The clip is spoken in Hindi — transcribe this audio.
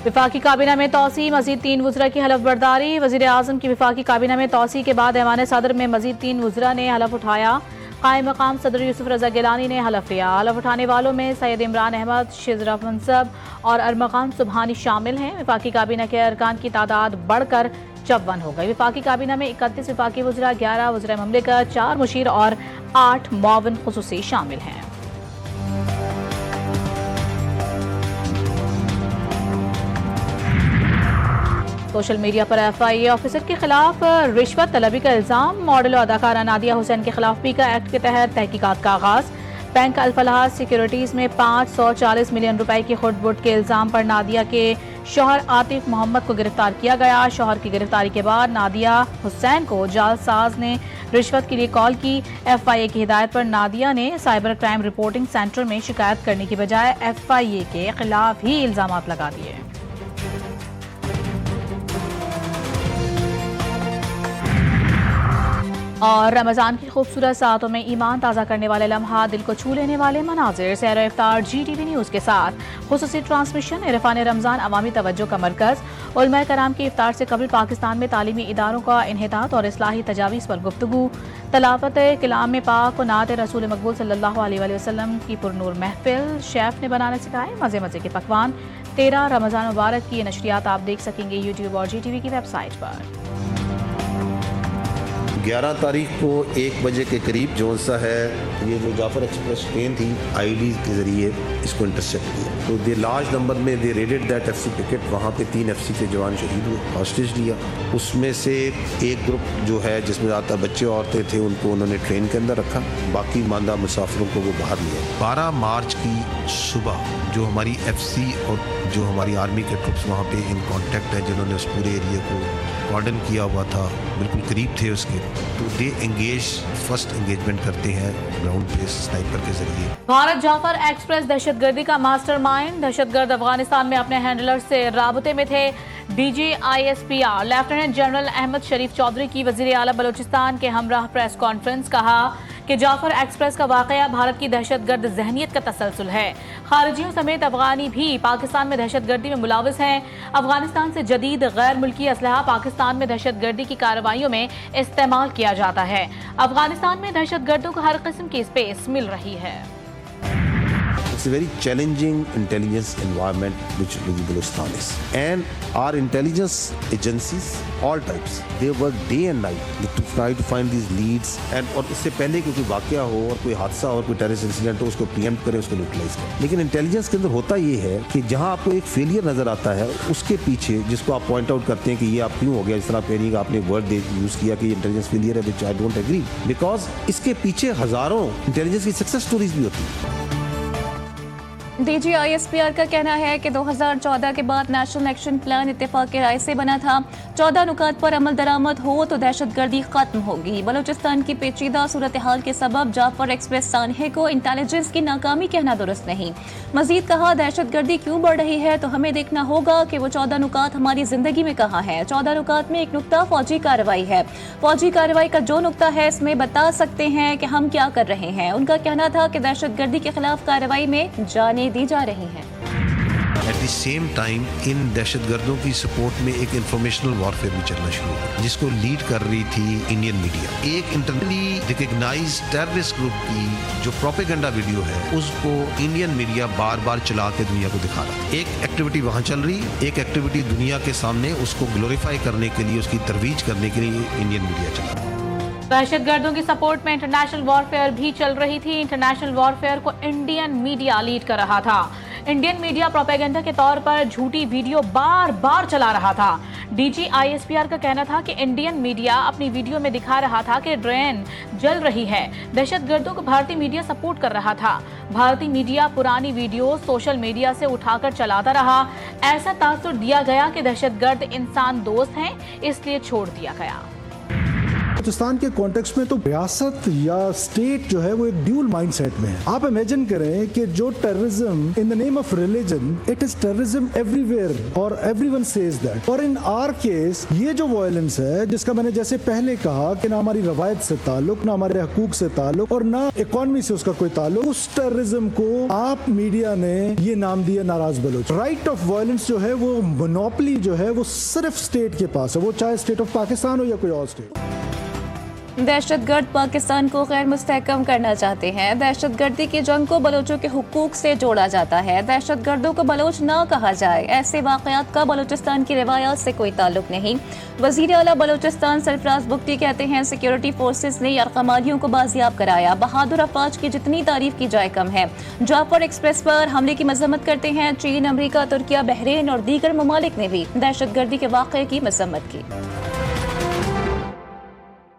वफाकी काबीना में तोसी, मजीद 3 वज़रा की हलफ बर्दारी। वज़ीर आज़म की वफाकी काबीना में तोसी के बाद ऐवान सदर में मजीद 3 वज़रा ने हलफ उठाया। कायम मकाम सदर यूसुफ रजा गिलानी ने हलफ लिया। हलफ उठाने वालों में सैयद इमरान अहमद, शिजरा मनसब और अरमकान सुबहानी शामिल हैं। वफाकी काबीना के अरकान की तादाद बढ़कर 54 हो गई। वफाकी काबीना में 31 वफाकी वज़रा, 11 वज़रा ममलिकत, 4 मुशीर और 8 मुआविन खुसूसी शामिल हैं। सोशल मीडिया पर FIA ऑफिसर के खिलाफ रिश्वत तलबी का इल्जाम। मॉडल और अदाकारा नादिया हुसैन के खिलाफ पीका एक्ट के तहत तहकीकात का आगाज। बैंक अल-फलाह सिक्योरिटीज में 540 मिलियन रुपए की खुर्द-बुर्द के इल्जाम पर नादिया के शौहर आतिफ मोहम्मद को गिरफ्तार किया गया। शौहर की गिरफ्तारी के बाद नादिया हुसैन को जालसाज ने रिश्वत के लिए कॉल की। FIA की हिदायत पर नादिया ने साइबर क्राइम रिपोर्टिंग सेंटर में शिकायत करने की बजाय FIA के खिलाफ ही इल्जाम लगा दिए। और रमजान की खूबसूरत सातों में ईमान ताज़ा करने वाले लम्हा, दिल को छू लेने वाले मनाजिर। सैर इफ्तार GTV न्यूज़ के साथ खुसूसी ट्रांसमिशन। इरफान रमजान अवामी तवज्जो का मरकज़। उलमाए कराम की इफ्तार से कबल पाकिस्तान में तालीमी इदारों का इन्हितात और इस्लाही तजावीज़ पर गुफ्तगू। तलावत कलाम पाक और नात रसूल मकबूल सल्लल्लाहु अलैहि वसल्लम की पुरनूर महफिल। शेफ ने बनाना सिखाए मज़े मज़े के पकवान। 13 रमजान मुबारक की नशरियात आप देख सकेंगे YouTube और GTV की वेबसाइट पर। 11 तारीख को 1 बजे के करीब जो सा है ये जो जाफर एक्सप्रेस ट्रेन थी ID के ज़रिए इसको इंटरसेप्ट किया। तो दे लार्ज नंबर में दे रेडेड दैट FC टिकट। वहाँ पे 3 FC के जवान शहीद हुए, हॉस्टेज लिया। उसमें से एक ग्रुप जो है जिसमें ज़्यादातर बच्चे औरतें थे उनको उन्होंने ट्रेन के अंदर रखा, बाकी मानदा मुसाफिरों को वो बाहर लिया। 12 मार्च की सुबह जो हमारी FC और जो हमारी आर्मी के ट्रुप्स वहाँ पे इन कॉन्टेक्ट है जिन्होंने उस पूरे एरिया को कॉर्डन किया हुआ था, बिल्कुल करीब थे उसके, तो दे एंगेज फर्स्ट एंगेजमेंट करते हैं ग्राउंड पे स्नाइपर के जरिए। भारत जाफर एक्सप्रेस दहशतगर्दी का मास्टरमाइंड। दहशतगर्द अफगानिस्तान में अपने हैंडलर से राबते में थे। DG ISPR lieutenant general Ahmed Sharif Chaudhry की वजीर आला बलूचिस्तान के हमराह प्रेस कॉन्फ्रेंस। कहा कि जाफर एक्सप्रेस का वाकया भारत की दहशतगर्द जहनियत का तसलसल है। खारिजियों समेत अफगानी भी पाकिस्तान में दहशतगर्दी में मुलाविस हैं। अफगानिस्तान से जदीद गैर मुल्की असलहा पाकिस्तान में दहशतगर्दी की कार्रवाइयों में इस्तेमाल किया जाता है। अफगानिस्तान में दहशतगर्दों को हर किस्म की स्पेस मिल रही है। It's a very challenging intelligence environment which Balochistan is, and our intelligence agencies, all types, they work day and night to try to find these leads. And और इससे पहले कोई वाकया हो और कोई हादसा और कोई टेररिस्ट इंसिडेंट हो उसको प्रीएम्प्ट करें, उसको न्यूट्रलाइज करें। लेकिन इंटेलिजेंस के अंदर होता ये है कि जहां आपको एक फेलियर नजर आता है उसके पीछे जिसको आप पॉइंट आउट करते हैं कि ये आप क्यों हो गया, जिस तरह आप कह रही है आपने वर्ड यूज किया कि इंटेलिजेंस फेलियर है, विच आई डोंट एग्री, बिकॉज इसके पीछे हजारों इंटेलिजेंस की सक्सेस स्टोरीज भी होती है। DG ISPR का कहना है कि 2014 के बाद नेशनल एक्शन प्लान इत्तेफाक के राय से बना था। 14 नुकात पर अमल दरामद हो तो दहशतगर्दी खत्म होगी। बलूचिस्तान की पेचीदा सूरत हाल के सबब जाफर एक्सप्रेस सानहे को इंटेलिजेंस की नाकामी कहना दुरुस्त नहीं। मजीद कहा दहशतगर्दी क्यों बढ़ रही है तो हमें देखना होगा कि वो 14 नुकात हमारी जिंदगी में कहाँ है। 14 नुकात में एक नुकता फौजी कार्रवाई है। फौजी कार्रवाई का जो नुकता है इसमें बता सकते हैं कि हम क्या कर रहे हैं। उनका कहना था कि दहशतगर्दी के खिलाफ कार्रवाई में जाने दी जा रही हैं। एट द सेम टाइम इन दहशतगर्दों की सपोर्ट में एक इंफॉर्मेशनल वॉरफेयर भी चलना शुरू हुआ जिसको लीड कर रही थी इंडियन मीडिया। एक इंटरनेशनली रिकॉग्नाइज्ड टेररिस्ट ग्रुप की जो प्रोपेगेंडा वीडियो है उसको इंडियन मीडिया बार बार चला के दुनिया को दिखा रहा है। एक एक्टिविटी वहां चल रही, एक एक्टिविटी दुनिया के सामने उसको ग्लोरीफाई करने के लिए, उसकी तरवीज करने के लिए इंडियन मीडिया चला रहा है। दहशतगर्दों की सपोर्ट में इंटरनेशनल वॉरफेयर भी चल रही थी। इंटरनेशनल वॉरफेयर को इंडियन मीडिया लीड कर रहा था। इंडियन मीडिया प्रोपेगेंडा के तौर पर झूठी वीडियो बार बार चला रहा था। DG ISPR का कहना था कि इंडियन मीडिया अपनी वीडियो में दिखा रहा था कि ट्रेन जल रही है। दहशतगर्दों को भारतीय मीडिया सपोर्ट कर रहा था। भारतीय मीडिया पुरानी वीडियो सोशल मीडिया से उठाकर चलाता रहा। ऐसा तासुर दिया गया कि दहशतगर्द इंसान दोस्त हैं, इसलिए छोड़ दिया गया। बलोचिस्तान के कॉन्टेक्स्ट में तो रियासत या स्टेट जो है वो एक ड्यूल माइंडसेट में है। आप इमेजिन करें कि जो terrorism in the name of religion, it is terrorism everywhere और एवरीवन सेज दैट। और इन आवर केस ये जो वायलेंस है जिसका मैंने जैसे पहले कहा कि ना हमारी रवायत से ताल्लुक, ना हमारे हकूक से ताल्लुक और ना इकोनॉमी से उसका कोई ताल्लुक, उस टेररिज्म को आप मीडिया ने ये नाम दिया नाराज बलोच। राइट ऑफ वायलेंस जो है वो मोनोपोली जो है वो सिर्फ स्टेट के पास है, वो चाहे स्टेट ऑफ पाकिस्तान हो या कोई और स्टेट। दहशतगर्द पाकिस्तान को गैर मुस्तहकम करना चाहते हैं। दहशतगर्दी की जंग को बलोचों के हुकूक से जोड़ा जाता है। दहशतगर्दों को बलोच ना कहा जाए, ऐसे वाक़यात का बलोचिस्तान की रिवायात से कोई ताल्लुक नहीं। वज़ीर आला बलोचिस्तान सरफराज बुख्ती कहते हैं सिक्योरिटी फोर्सेस ने यरक़मालियों को बाजियाब कराया। बहादुर अफवाज की जितनी तारीफ की जाए कम है। जाफर एक्सप्रेस पर हमले की मजम्मत करते हैं। चीन, अमरीका, तुर्किया, बहरीन और दीगर ममालिक ने भी दहशतगर्दी के वाक़े की मजम्मत की।